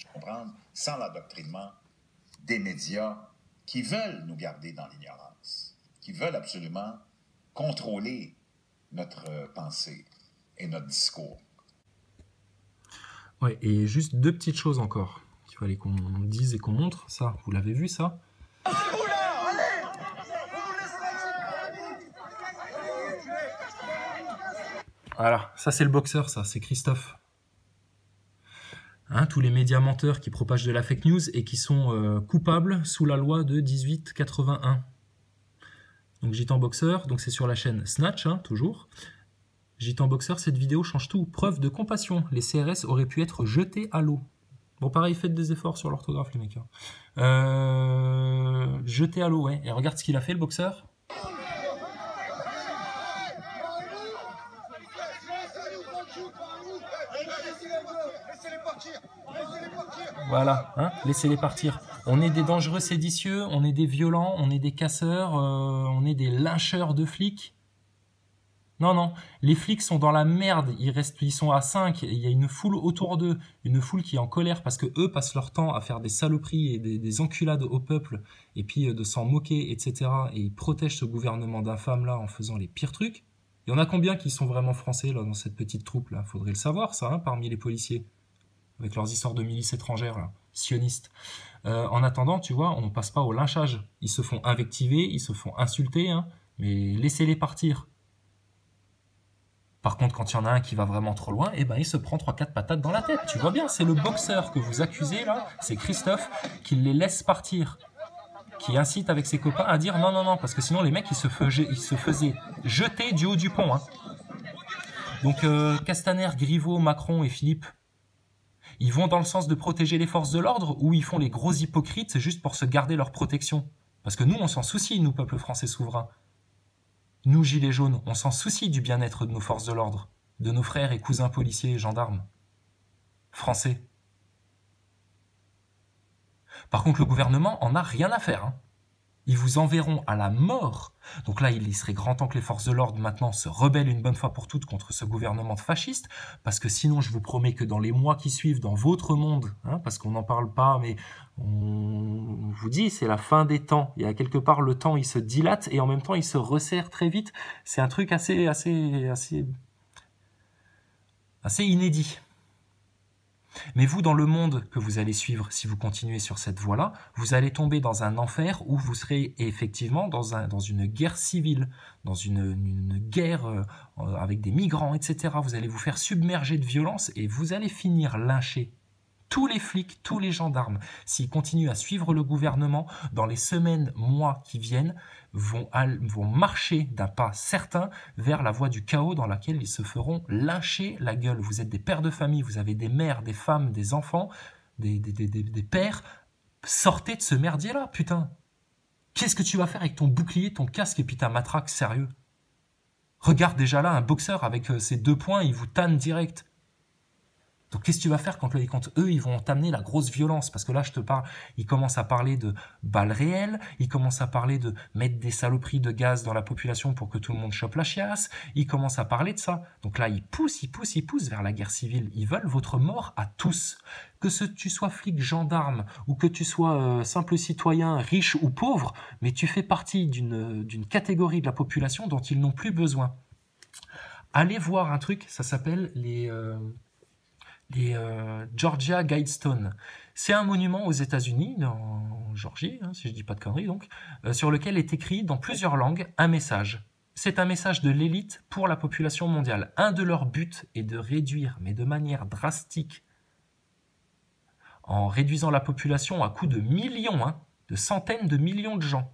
comprendre, sans l'endoctrinement des médias qui veulent nous garder dans l'ignorance, qui veulent absolument contrôler notre pensée et notre discours. Ouais, et juste deux petites choses encore qu'il fallait qu'on dise et qu'on montre. Ça, vous l'avez vu, ça? Voilà, ça c'est le boxeur, ça, c'est Christophe. Hein, tous les médias menteurs qui propagent de la fake news et qui sont coupables sous la loi de 1881. Donc Gitan Boxeur, donc c'est sur la chaîne Snatch, hein, toujours. Gitan Boxeur, cette vidéo change tout. Preuve de compassion, les CRS auraient pu être jetés à l'eau. Bon, pareil, faites des efforts sur l'orthographe, les mecs. Jeté à l'eau, ouais. Et regarde ce qu'il a fait, le boxeur. Voilà, hein, laissez-les partir. On est des dangereux séditieux, on est des violents, on est des casseurs, on est des lyncheurs de flics. Non, non, les flics sont dans la merde, ils sont à 5, il y a une foule autour d'eux, une foule qui est en colère parce que eux passent leur temps à faire des saloperies et des enculades au peuple, et puis de s'en moquer, etc. Et ils protègent ce gouvernement d'infâmes là en faisant les pires trucs. Il y en a combien qui sont vraiment français là dans cette petite troupe là? Faudrait le savoir ça, hein, parmi les policiers. Avec leurs histoires de milices étrangères, là, sionistes. En attendant, tu vois, on ne passe pas au lynchage. Ils se font invectiver, ils se font insulter, hein, mais laissez-les partir. Par contre, quand il y en a un qui va vraiment trop loin, eh ben, il se prend 3-4 patates dans la tête. Tu vois bien, c'est le boxeur que vous accusez, là, c'est Christophe, qui les laisse partir. Qui incite avec ses copains à dire non, non, non, parce que sinon les mecs, ils se faisaient jeter du haut du pont. Hein. Donc, Castaner, Griveaux, Macron et Philippe, ils vont dans le sens de protéger les forces de l'ordre ou ils font les gros hypocrites juste pour se garder leur protection? Parce que nous, on s'en soucie, nous, peuple français souverain. Nous, gilets jaunes, on s'en soucie du bien-être de nos forces de l'ordre, de nos frères et cousins policiers et gendarmes. Français. Par contre, le gouvernement en a rien à faire. Hein. Ils vous enverront à la mort. Donc là, il serait grand temps que les forces de l'ordre maintenant se rebellent une bonne fois pour toutes contre ce gouvernement fasciste, parce que sinon, je vous promets que dans les mois qui suivent, dans votre monde, hein, parce qu'on n'en parle pas, mais on vous dit, c'est la fin des temps. Il y a quelque part, le temps, il se dilate et en même temps, il se resserre très vite. C'est un truc assez inédit. Mais vous, dans le monde que vous allez suivre, si vous continuez sur cette voie-là, vous allez tomber dans un enfer où vous serez effectivement dans une guerre civile, dans une guerre avec des migrants, etc. Vous allez vous faire submerger de violence et vous allez finir lynché. Tous les flics, tous les gendarmes, s'ils continuent à suivre le gouvernement, dans les semaines, mois qui viennent, vont marcher d'un pas certain vers la voie du chaos dans laquelle ils se feront lyncher la gueule. Vous êtes des pères de famille, vous avez des mères, des femmes, des enfants, des pères. Sortez de ce merdier-là, putain. Qu'est-ce que tu vas faire avec ton bouclier, ton casque et puis ta matraque, sérieux? Regarde déjà là, un boxeur avec ses 2 poings, il vous tanne direct. Donc qu'est-ce que tu vas faire quand eux, ils vont t'amener la grosse violence? Parce que là, je te parle, ils commencent à parler de balles réelles, ils commencent à parler de mettre des saloperies de gaz dans la population pour que tout le monde chope la chiasse, ils commencent à parler de ça. Donc là, ils poussent vers la guerre civile. Ils veulent votre mort à tous. Que tu sois flic, gendarme, ou que tu sois simple citoyen, riche ou pauvre, mais tu fais partie d'une catégorie de la population dont ils n'ont plus besoin. Allez voir un truc, ça s'appelle les Georgia Guidestones. C'est un monument aux États-Unis, en Georgie, hein, si je dis pas de conneries donc, sur lequel est écrit dans plusieurs langues un message. C'est un message de l'élite pour la population mondiale. Un de leurs buts est de réduire, mais de manière drastique, en réduisant la population à coups de millions, hein, de centaines de millions de gens.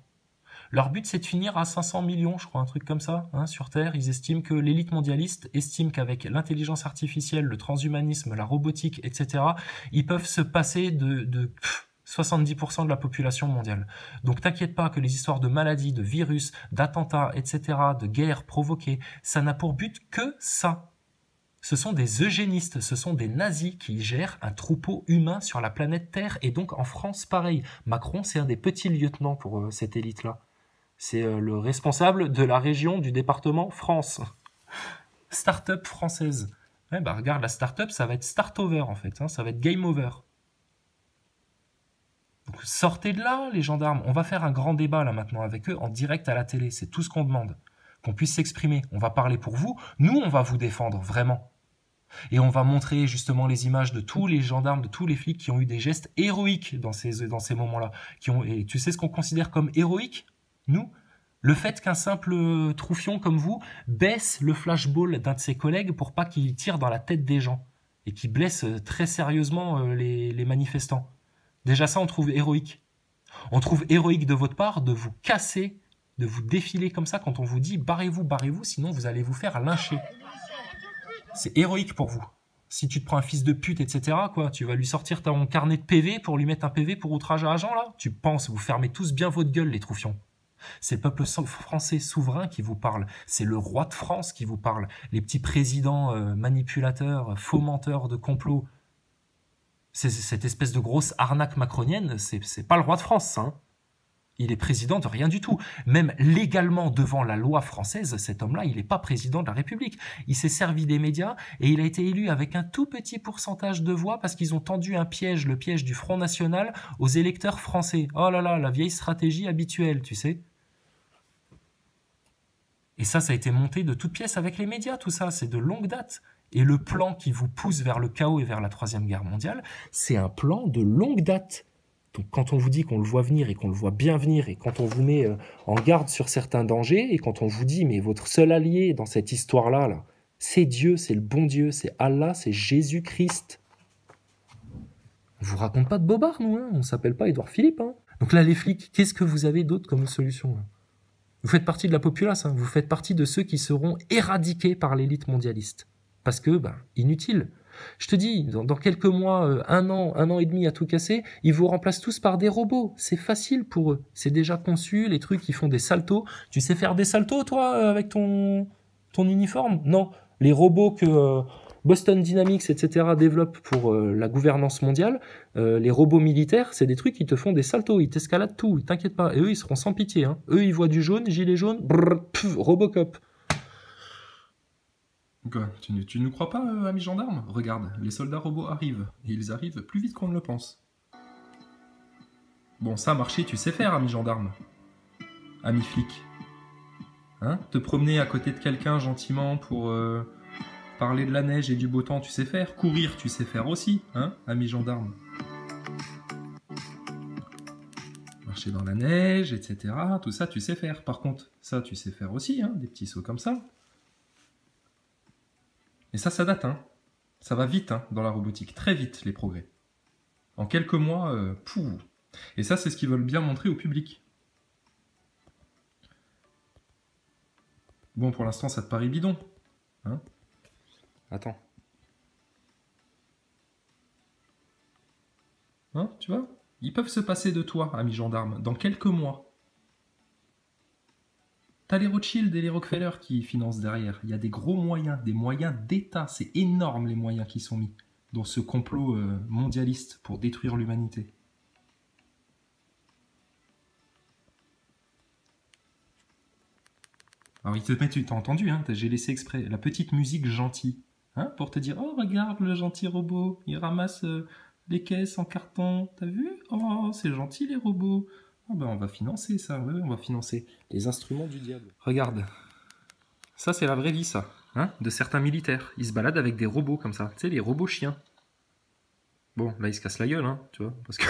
Leur but, c'est de finir à 500 millions, je crois, un truc comme ça, hein, sur Terre. Ils estiment que l'élite mondialiste estime qu'avec l'intelligence artificielle, le transhumanisme, la robotique, etc., ils peuvent se passer de 70% de la population mondiale. Donc t'inquiète pas que les histoires de maladies, de virus, d'attentats, etc., de guerres provoquées, ça n'a pour but que ça. Ce sont des eugénistes, ce sont des nazis qui gèrent un troupeau humain sur la planète Terre, et donc en France, pareil. Macron, c'est un des petits lieutenants pour cette élite-là. C'est le responsable de la région du département France. Start-up française. Ouais, bah regarde, la start-up, ça va être start-over en fait. Hein, ça va être game over. Donc sortez de là, les gendarmes. On va faire un grand débat là maintenant avec eux en direct à la télé. C'est tout ce qu'on demande. Qu'on puisse s'exprimer. On va parler pour vous. Nous, on va vous défendre, vraiment. Et on va montrer justement les images de tous les gendarmes, de tous les flics qui ont eu des gestes héroïques dans ces moments-là. Et tu sais ce qu'on considère comme héroïque, nous? Le fait qu'un simple troufion comme vous baisse le flashball d'un de ses collègues pour pas qu'il tire dans la tête des gens et qu'il blesse très sérieusement les manifestants. Déjà ça, on trouve héroïque. On trouve héroïque de votre part de vous casser, de vous défiler comme ça quand on vous dit barrez-vous, sinon vous allez vous faire lyncher. C'est héroïque pour vous. Si tu te prends un fils de pute, etc., quoi, tu vas lui sortir ton carnet de PV pour lui mettre un PV pour outrage à agent, là? Tu penses, vous fermez tous bien votre gueule, les troufions. C'est le peuple français souverain qui vous parle. C'est le roi de France qui vous parle. Les petits présidents manipulateurs, fomenteurs de complots. Cette espèce de grosse arnaque macronienne, c'est pas le roi de France, ça, hein. Il est président de rien du tout. Même légalement, devant la loi française, cet homme-là, il n'est pas président de la République. Il s'est servi des médias et il a été élu avec un tout petit pourcentage de voix parce qu'ils ont tendu un piège, le piège du Front National, aux électeurs français. Oh là là, la vieille stratégie habituelle, tu sais. Et ça a été monté de toutes pièces avec les médias, tout ça. C'est de longue date. Et le plan qui vous pousse vers le chaos et vers la Troisième Guerre mondiale, c'est un plan de longue date. Donc, quand on vous dit qu'on le voit venir et qu'on le voit bien venir, et quand on vous met en garde sur certains dangers, et quand on vous dit, mais votre seul allié dans cette histoire-là, là, c'est Dieu, c'est le bon Dieu, c'est Allah, c'est Jésus-Christ. On vous raconte pas de bobards, nous, hein, on s'appelle pas Édouard Philippe. Hein. Donc là, les flics, qu'est-ce que vous avez d'autre comme solution là? Vous faites partie de la populace, hein, vous faites partie de ceux qui seront éradiqués par l'élite mondialiste. Parce que, inutile. Je te dis, dans quelques mois, un an et demi à tout casser, ils vous remplacent tous par des robots. C'est facile pour eux. C'est déjà conçu, les trucs, ils font des saltos. Tu sais faire des saltos, toi, avec ton uniforme? Non. Les robots que Boston Dynamics, etc. développent pour la gouvernance mondiale, les robots militaires, c'est des trucs qui te font des saltos. Ils t'escaladent tout, t'inquiète pas. Et eux, ils seront sans pitié. Hein. Eux, ils voient du jaune, gilet jaune, brrr, pff, Robocop. Quoi, tu ne nous crois pas, amis gendarmes? Regarde, les soldats robots arrivent, et ils arrivent plus vite qu'on ne le pense. Bon, ça, marcher, tu sais faire, ami gendarme. Ami flic. Hein? Te promener à côté de quelqu'un gentiment pour parler de la neige et du beau temps, tu sais faire. Courir, tu sais faire aussi, hein, ami gendarme. Marcher dans la neige, etc. Tout ça, tu sais faire. Par contre, ça, tu sais faire aussi, hein, des petits sauts comme ça. Et ça date, hein. Ça va vite, hein, dans la robotique. Très vite, les progrès. En quelques mois, pouf. Et ça, c'est ce qu'ils veulent bien montrer au public. Bon, pour l'instant, ça te paraît bidon. Hein? Attends. Hein, tu vois? Ils peuvent se passer de toi, ami gendarme, dans quelques mois. T'as les Rothschild et les Rockefeller qui financent derrière. Il y a des gros moyens, des moyens d'État. C'est énorme les moyens qui sont mis dans ce complot mondialiste pour détruire l'humanité. Alors ils te mettent, tu t'as entendu, hein, j'ai laissé exprès la petite musique gentille, hein, pour te dire, oh regarde le gentil robot, il ramasse les caisses en carton, t'as vu? Oh c'est gentil les robots. Ah ben on va financer ça, ouais, on va financer les instruments du diable. Regarde, ça c'est la vraie vie ça, hein, de certains militaires. Ils se baladent avec des robots comme ça, tu sais les robots chiens. Bon là ils se cassent la gueule, hein, tu vois, parce que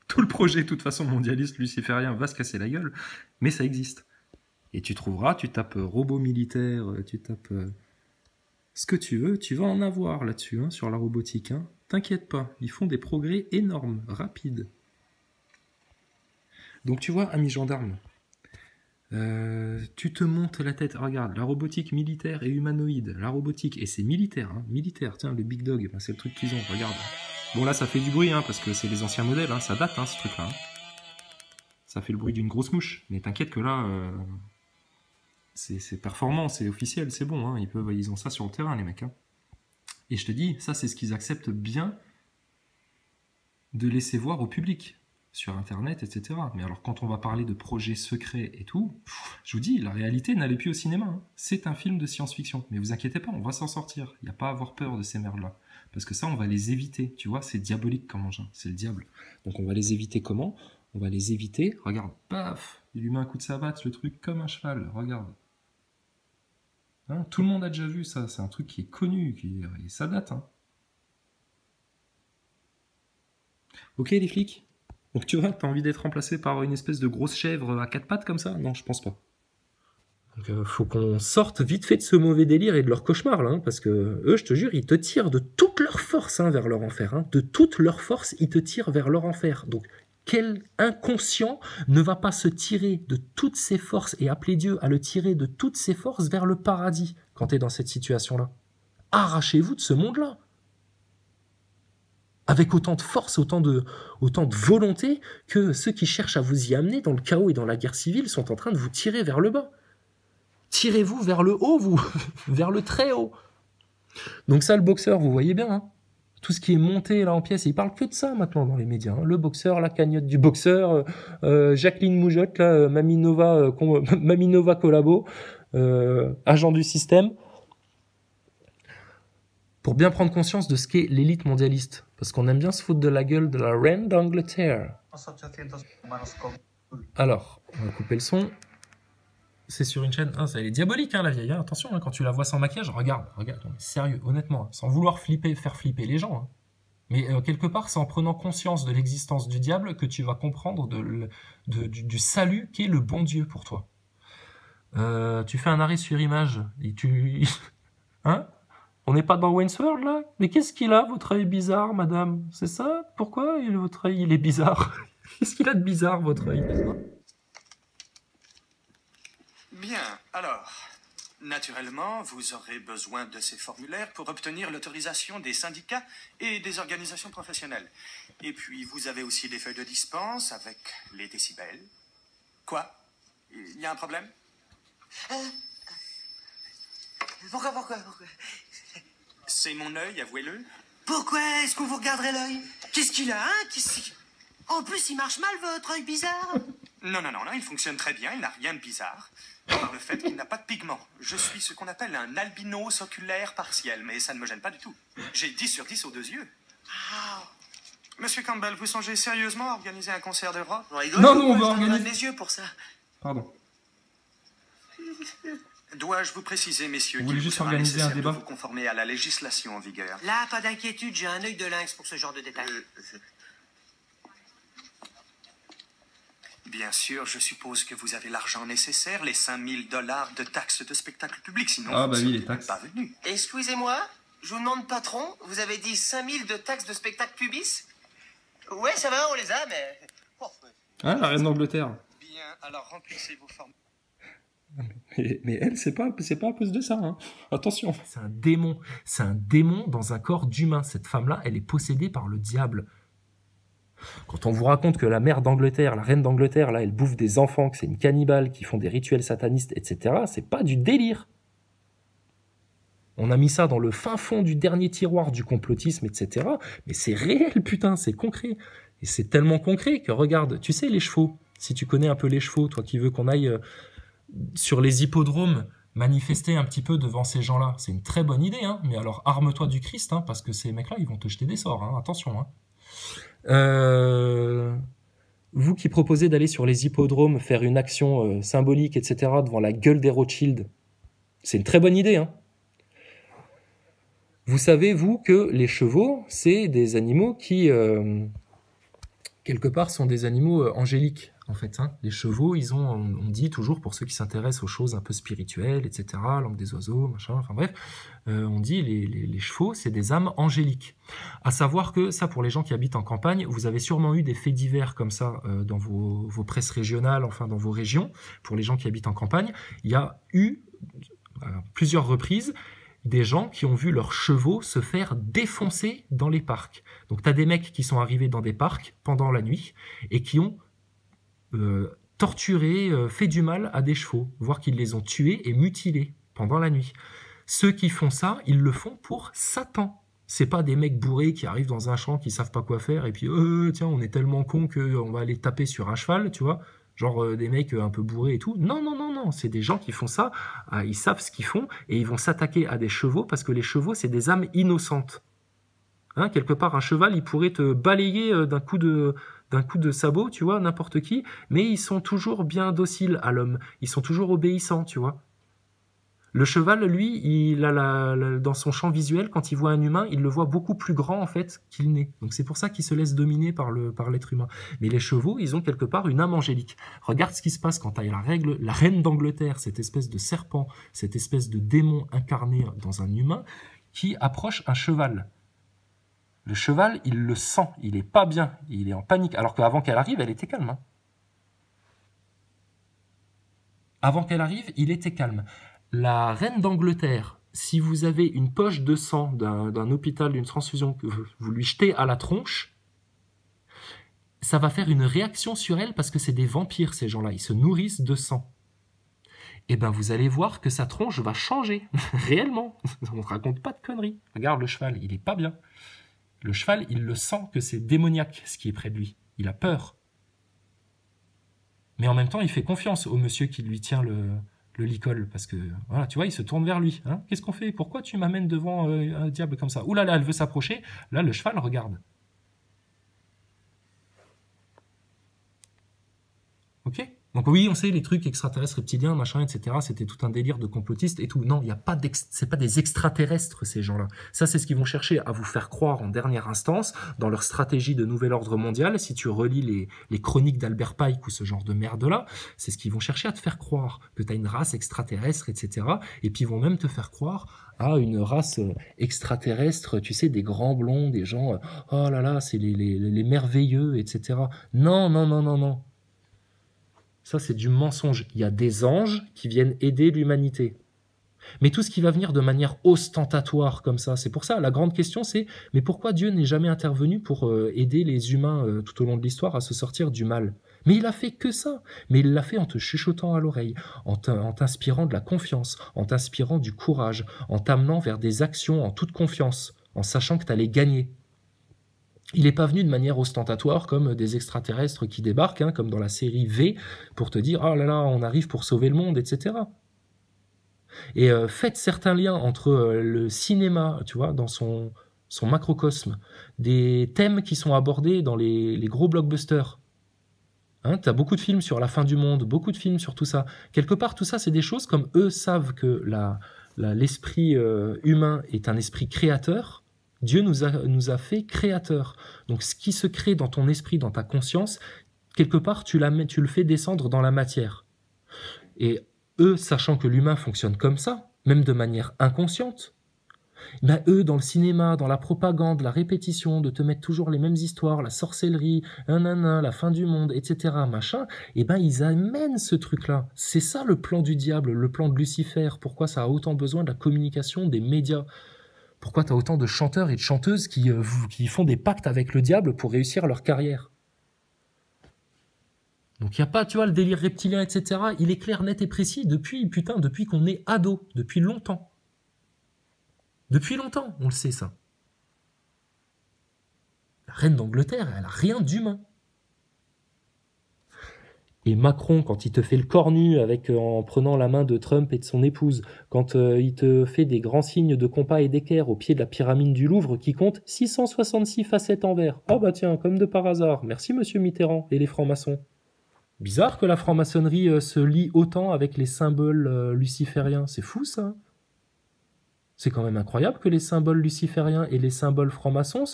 tout le projet de toute façon mondialiste luciférien va se casser la gueule, mais ça existe. Et tu trouveras, tu tapes robot militaire, tu tapes ce que tu veux, tu vas en avoir là-dessus, hein, sur la robotique. Hein. T'inquiète pas, ils font des progrès énormes, rapides. Donc tu vois, ami gendarme, tu te montes la tête, regarde, la robotique militaire et humanoïde, la robotique, et c'est militaire, hein, militaire, tiens, le Big Dog, ben, c'est le truc qu'ils ont, regarde. Bon là ça fait du bruit, hein, parce que c'est les anciens modèles, hein, ça date, hein, ce truc-là. Hein. Ça fait le bruit d'une grosse mouche, mais t'inquiète que là, c'est performant, c'est officiel, c'est bon, hein, ils ont ça sur le terrain, les mecs. Hein. Et je te dis, ça c'est ce qu'ils acceptent bien de laisser voir au public. Sur Internet, etc. Mais alors, quand on va parler de projets secrets et tout, je vous dis, la réalité n'allait plus au cinéma. Hein. C'est un film de science-fiction. Mais vous inquiétez pas, on va s'en sortir. Il n'y a pas à avoir peur de ces merdes-là. Parce que ça, on va les éviter. Tu vois, c'est diabolique comme engin. C'est le diable. Donc on va les éviter comment? On va les éviter. Regarde, paf, il lui met un coup de savate, le truc comme un cheval. Regarde. Hein, tout le monde a déjà vu ça. C'est un truc qui est connu. Et ça date. Hein. Ok, les flics? Donc tu vois, t'as envie d'être remplacé par une espèce de grosse chèvre à quatre pattes comme ça? Non, je pense pas. Donc faut qu'on sorte vite fait de ce mauvais délire et de leur cauchemar là, hein, parce que eux, je te jure, ils te tirent de toute leur force hein, vers leur enfer. Hein. De toute leur force, ils te tirent vers leur enfer. Donc quel inconscient ne va pas se tirer de toutes ses forces et appeler Dieu à le tirer de toutes ses forces vers le paradis quand tu es dans cette situation-là? Arrachez-vous de ce monde-là. Avec autant de force, autant de volonté que ceux qui cherchent à vous y amener dans le chaos et dans la guerre civile sont en train de vous tirer vers le bas. Tirez-vous vers le haut, vous, vers le très haut. Donc ça, le boxeur, vous voyez bien, hein, tout ce qui est monté là en pièces, il parle que de ça maintenant dans les médias. Hein. Le boxeur, la cagnotte du boxeur, Jacqueline Moujotte, là, Maminova Collabo, agent du système. Pour bien prendre conscience de ce qu'est l'élite mondialiste. Parce qu'on aime bien se foutre de la gueule de la reine d'Angleterre. Alors, on va couper le son. C'est sur une chaîne... Ah, elle est diabolique, hein, la vieille. Hein. Attention, hein, quand tu la vois sans maquillage, regarde. Non, sérieux, honnêtement. Hein, sans vouloir faire flipper les gens. Hein. Mais quelque part, c'est en prenant conscience de l'existence du diable que tu vas comprendre du salut qu'est le bon Dieu pour toi. Tu fais un arrêt sur image et tu... Hein? On n'est pas dans Wayne's World, là? Mais qu'est-ce qu'il a, votre œil bizarre, madame? C'est ça? Pourquoi votre œil, il est bizarre? Qu'est-ce qu'il a de bizarre, votre œil? Bien, alors, naturellement, vous aurez besoin de ces formulaires pour obtenir l'autorisation des syndicats et des organisations professionnelles. Et puis, vous avez aussi des feuilles de dispense avec les décibels. Quoi? Il y a un problème? Pourquoi? C'est mon œil, avouez-le. Pourquoi est-ce qu'on vous regarderait l'œil? Qu'est-ce qu'il a, hein? En plus, il marche mal, votre œil bizarre. Non, il fonctionne très bien, il n'a rien de bizarre. Par le fait qu'il n'a pas de pigment. Je suis ce qu'on appelle un albinos oculaire partiel, mais ça ne me gêne pas du tout. J'ai 10 sur 10 aux deux yeux. Ah. Monsieur Campbell, vous songez sérieusement à organiser un concert de rock? Non, on va organiser... mes yeux pour ça. Pardon. Dois-je vous préciser, messieurs, vous voulez juste organiser un débat? Vous conformer à la législation en vigueur? Là, pas d'inquiétude, j'ai un œil de lynx pour ce genre de détails. Bien sûr, je suppose que vous avez l'argent nécessaire, les 5 000 $ de taxes de spectacle public, sinon bah vous oui, ne les taxes. pas venu. Excusez-moi, je vous demande, patron, vous avez dit 5 000 de taxes de spectacle pubis? Ouais, ça va, on les a, mais... Oh, Hein, la reine d'Angleterre. Bien, alors remplissez vos formes. Mais elle, c'est pas à cause de ça. Hein. Attention. C'est un démon dans un corps d'humain. Cette femme-là, elle est possédée par le diable. Quand on vous raconte que la mère d'Angleterre, la reine d'Angleterre, là, elle bouffe des enfants, que c'est une cannibale, qui font des rituels satanistes, etc., c'est pas du délire. On a mis ça dans le fin fond du dernier tiroir du complotisme, etc. Mais c'est réel, putain, c'est concret. Et c'est tellement concret que, regarde, tu sais, les chevaux, si tu connais un peu les chevaux, toi qui veux qu'on aille sur les hippodromes manifester un petit peu devant ces gens-là, c'est une très bonne idée, hein. Mais alors arme-toi du Christ, hein, parce que ces mecs-là, ils vont te jeter des sorts, hein, attention. Hein. Vous qui proposez d'aller sur les hippodromes faire une action symbolique, etc., devant la gueule des Rothschild, c'est une très bonne idée. Hein. Vous savez, vous, que les chevaux, c'est des animaux qui, quelque part, sont des animaux angéliques, en fait. Hein. Les chevaux, on dit toujours, pour ceux qui s'intéressent aux choses un peu spirituelles, etc., langue des oiseaux, machin, enfin bref, on dit les chevaux, c'est des âmes angéliques. À savoir que ça, pour les gens qui habitent en campagne, vous avez sûrement eu des faits divers comme ça dans vos presses régionales, enfin dans vos régions. Pour les gens qui habitent en campagne, il y a eu, à plusieurs reprises, des gens qui ont vu leurs chevaux se faire défoncer dans les parcs. Donc tu as des mecs qui sont arrivés dans des parcs pendant la nuit et qui ont torturé, fait du mal à des chevaux, voire qu'ils les ont tués et mutilés pendant la nuit. Ceux qui font ça, ils le font pour Satan. C'est pas des mecs bourrés qui arrivent dans un champ, qui savent pas quoi faire, et puis tiens, on est tellement con qu'on va aller taper sur un cheval, tu vois, genre des mecs un peu bourrés et tout. Non, c'est des gens qui font ça, ils savent ce qu'ils font, et ils vont s'attaquer à des chevaux, parce que les chevaux, c'est des âmes innocentes. Hein, quelque part, un cheval, il pourrait te balayer d'un coup de sabot, tu vois, n'importe qui, mais ils sont toujours bien dociles à l'homme. Ils sont toujours obéissants, tu vois. Le cheval, lui, il a dans son champ visuel, quand il voit un humain, il le voit beaucoup plus grand en fait qu'il n'est. Donc c'est pour ça qu'il se laisse dominer par l'être humain. Mais les chevaux, ils ont quelque part une âme angélique. Regarde ce qui se passe quand tu as la reine d'Angleterre, cette espèce de serpent, cette espèce de démon incarné dans un humain, qui approche un cheval. Le cheval, il le sent, il est pas bien, il est en panique. Alors qu'avant qu'elle arrive, elle était calme. Hein. Avant qu'elle arrive, il était calme. La reine d'Angleterre, si vous avez une poche de sang d'un hôpital, d'une transfusion, que vous lui jetez à la tronche, ça va faire une réaction sur elle parce que c'est des vampires, ces gens-là. Ils se nourrissent de sang. Et ben vous allez voir que sa tronche va changer, réellement. On ne raconte pas de conneries. Regarde le cheval, il est pas bien. Le cheval, il le sent que c'est démoniaque ce qui est près de lui. Il a peur. Mais en même temps, il fait confiance au monsieur qui lui tient le licol, parce que, voilà, tu vois, il se tourne vers lui. Hein. Qu'est-ce qu'on fait? Pourquoi tu m'amènes devant un diable comme ça? Ouh là là, elle veut s'approcher. Là, le cheval regarde. Ok? Donc oui, on sait les trucs extraterrestres, reptiliens, machin, etc. C'était tout un délire de complotistes et tout. Non, il y a pas c'est pas des extraterrestres, ces gens-là. Ça, c'est ce qu'ils vont chercher à vous faire croire en dernière instance dans leur stratégie de nouvel ordre mondial. Si tu relis les chroniques d'Albert Pike ou ce genre de merde-là, c'est ce qu'ils vont chercher à te faire croire, que tu as une race extraterrestre, etc. Et puis ils vont même te faire croire à une race extraterrestre, tu sais, des grands blonds, des gens, oh là là, c'est les merveilleux, etc. Non, non, non, non, non. Ça, c'est du mensonge. Il y a des anges qui viennent aider l'humanité. Mais tout ce qui va venir de manière ostentatoire comme ça, c'est pour ça, la grande question c'est, mais pourquoi Dieu n'est jamais intervenu pour aider les humains tout au long de l'histoire à se sortir du mal? Mais il a fait que ça. Mais il l'a fait en te chuchotant à l'oreille, en t'inspirant de la confiance, en t'inspirant du courage, en t'amenant vers des actions en toute confiance, en sachant que tu allais gagner. Il n'est pas venu de manière ostentatoire comme des extraterrestres qui débarquent, hein, comme dans la série V, pour te dire « Oh là là, on arrive pour sauver le monde, etc. » Et faites certains liens entre le cinéma, tu vois, dans son macrocosme, des thèmes qui sont abordés dans les gros blockbusters. Hein, tu as beaucoup de films sur la fin du monde, beaucoup de films sur tout ça. Quelque part, tout ça, c'est des choses comme eux savent que l'esprit humain est un esprit créateur. Dieu nous a fait créateurs. Donc ce qui se crée dans ton esprit, dans ta conscience, quelque part tu le fais descendre dans la matière. Et eux, sachant que l'humain fonctionne comme ça, même de manière inconsciente, ben eux, dans le cinéma, dans la propagande, la répétition, de te mettre toujours les mêmes histoires, la sorcellerie, la fin du monde, etc., machin, et ben ils amènent ce truc-là. C'est ça le plan du diable, le plan de Lucifer. Pourquoi ça a autant besoin de la communication des médias? Pourquoi tu as autant de chanteurs et de chanteuses qui font des pactes avec le diable pour réussir leur carrière? Donc il n'y a pas, tu vois, le délire reptilien, etc. Il est clair, net et précis depuis qu'on est ado, depuis longtemps. Depuis longtemps, on le sait ça. La reine d'Angleterre, elle n'a rien d'humain. Et Macron, quand il te fait le cornu en prenant la main de Trump et de son épouse, quand il te fait des grands signes de compas et d'équerre au pied de la pyramide du Louvre qui compte 666 facettes en verre. Oh bah tiens, comme de par hasard. Merci monsieur Mitterrand et les francs-maçons. Bizarre que la franc-maçonnerie se lie autant avec les symboles lucifériens. C'est fou ça. C'est quand même incroyable que les symboles lucifériens et les symboles francs-maçons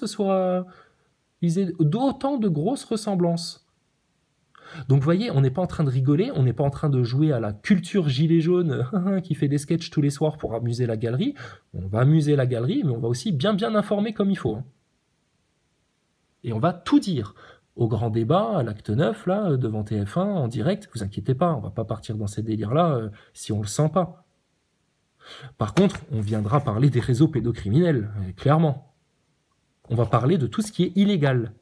ils aient d'autant de grosses ressemblances. Donc vous voyez, on n'est pas en train de rigoler, on n'est pas en train de jouer à la culture gilet jaune qui fait des sketchs tous les soirs pour amuser la galerie. On va amuser la galerie, mais on va aussi bien informer comme il faut. Hein. Et on va tout dire. Au grand débat, à l'acte 9, là, devant TF1, en direct, vous inquiétez pas, on va pas partir dans ces délires-là si on le sent pas. Par contre, on viendra parler des réseaux pédocriminels, clairement. On va parler de tout ce qui est illégal.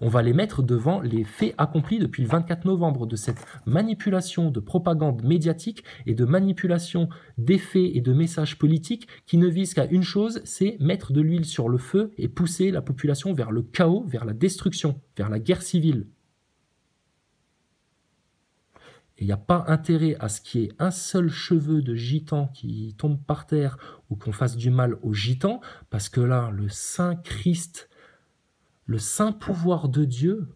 On va les mettre devant les faits accomplis depuis le 24 novembre de cette manipulation de propagande médiatique et de manipulation d'effets et de messages politiques qui ne visent qu'à une chose, c'est mettre de l'huile sur le feu et pousser la population vers le chaos, vers la destruction, vers la guerre civile. Et il n'y a pas intérêt à ce qu'il y ait un seul cheveu de gitan qui tombe par terre ou qu'on fasse du mal aux gitans, parce que là, le Saint Christ, le saint pouvoir de Dieu,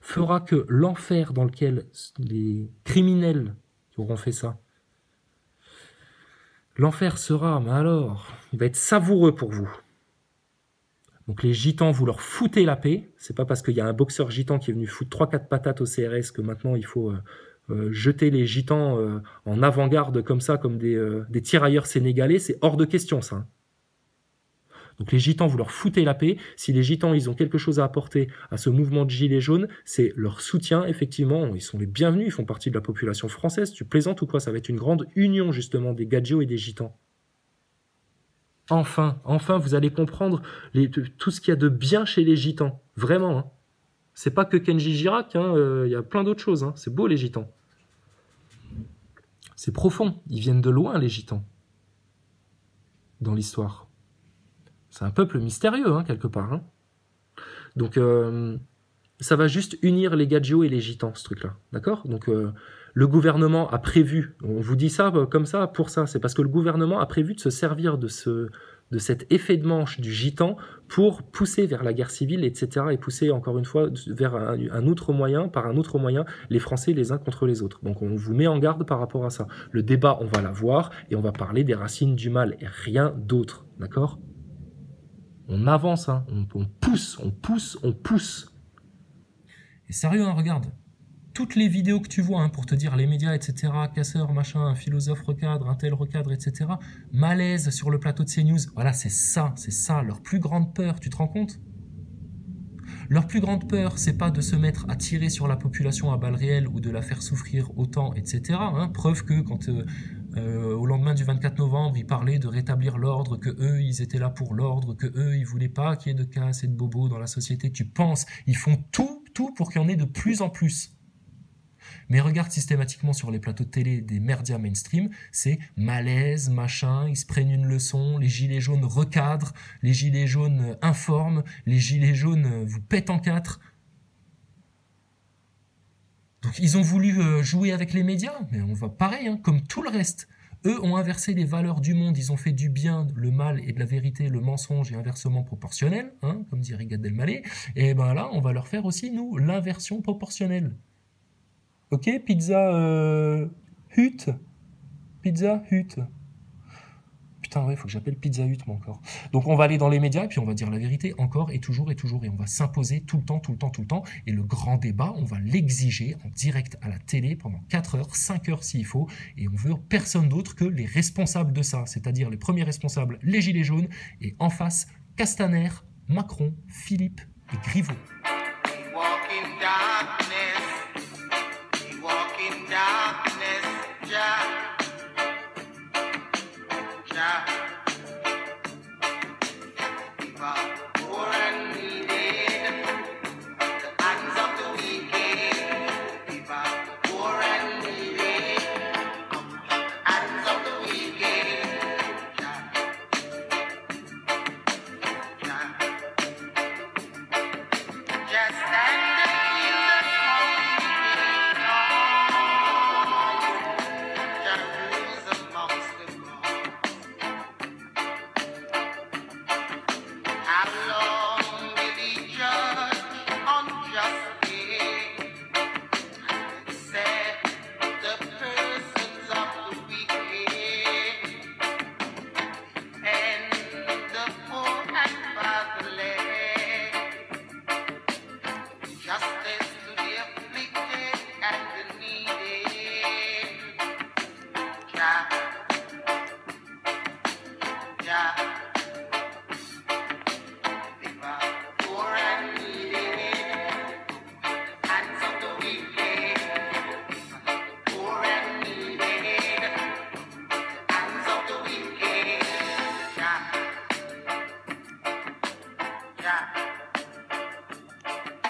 fera que l'enfer dans lequel les criminels qui auront fait ça, l'enfer sera, mais alors, il va être savoureux pour vous. Donc les gitans, vous leur foutez la paix. C'est pas parce qu'il y a un boxeur gitan qui est venu foutre 3-4 patates au CRS que maintenant il faut jeter les gitans en avant-garde comme ça, comme des tirailleurs sénégalais. C'est hors de question ça. Donc les gitans, vous leur foutez la paix. Si les gitans, ils ont quelque chose à apporter à ce mouvement de gilets jaunes, c'est leur soutien, effectivement. Ils sont les bienvenus, ils font partie de la population française. Tu plaisantes ou quoi? Ça va être une grande union justement des gadjos et des gitans. Enfin, vous allez comprendre tout ce qu'il y a de bien chez les gitans. Vraiment. Hein. C'est pas que Kenji Girac, y a plein d'autres choses. Hein. C'est beau les gitans. C'est profond. Ils viennent de loin les gitans. Dans l'histoire. C'est un peuple mystérieux, hein, quelque part. Hein. Donc, ça va juste unir les gadjos et les gitans, ce truc-là. D'accord? Donc, le gouvernement a prévu, on vous dit ça comme ça pour ça, c'est parce que le gouvernement a prévu de se servir de cet effet de manche du gitan pour pousser vers la guerre civile, etc. et pousser encore une fois vers un autre moyen, les Français les uns contre les autres. Donc on vous met en garde par rapport à ça. Le débat, on va l'avoir et on va parler des racines du mal et rien d'autre, d'accord? On avance, hein, on pousse. Et sérieux, hein, regarde. Toutes les vidéos que tu vois hein, pour te dire les médias, etc., casseurs, machin, un philosophe recadre, un tel recadre, etc., malaise sur le plateau de CNews, voilà, c'est ça, leur plus grande peur, tu te rends compte? Leur plus grande peur, c'est pas de se mettre à tirer sur la population à balles réelles ou de la faire souffrir autant, etc. Hein, preuve que quand au lendemain du 24 novembre, ils parlaient de rétablir l'ordre, que eux, ils étaient là pour l'ordre, que eux, ils voulaient pas qu'il y ait de casse et de bobos dans la société. Tu penses, ils font tout pour qu'il y en ait de plus en plus. Mais regarde systématiquement sur les plateaux de télé des médias mainstream, c'est malaise, machin, ils se prennent une leçon, les gilets jaunes recadrent, les gilets jaunes informent, les gilets jaunes vous pètent en quatre. Donc ils ont voulu jouer avec les médias, mais on va pareil, hein, comme tout le reste. Eux ont inversé les valeurs du monde, ils ont fait du bien, le mal et de la vérité, le mensonge et inversement proportionnel, hein, comme dirait Gad Elmaleh, et ben là, on va leur faire aussi, nous, l'inversion proportionnelle. Ok, Pizza Hut. Putain, ouais, faut que j'appelle Pizza Hut, moi, encore. Donc, on va aller dans les médias, et puis on va dire la vérité encore, et toujours, et on va s'imposer tout le temps. Et le grand débat, on va l'exiger en direct à la télé pendant 4 heures, 5 heures s'il faut, et on veut personne d'autre que les responsables de ça, c'est-à-dire les premiers responsables, les Gilets jaunes, et en face, Castaner, Macron, Philippe et Griveaux.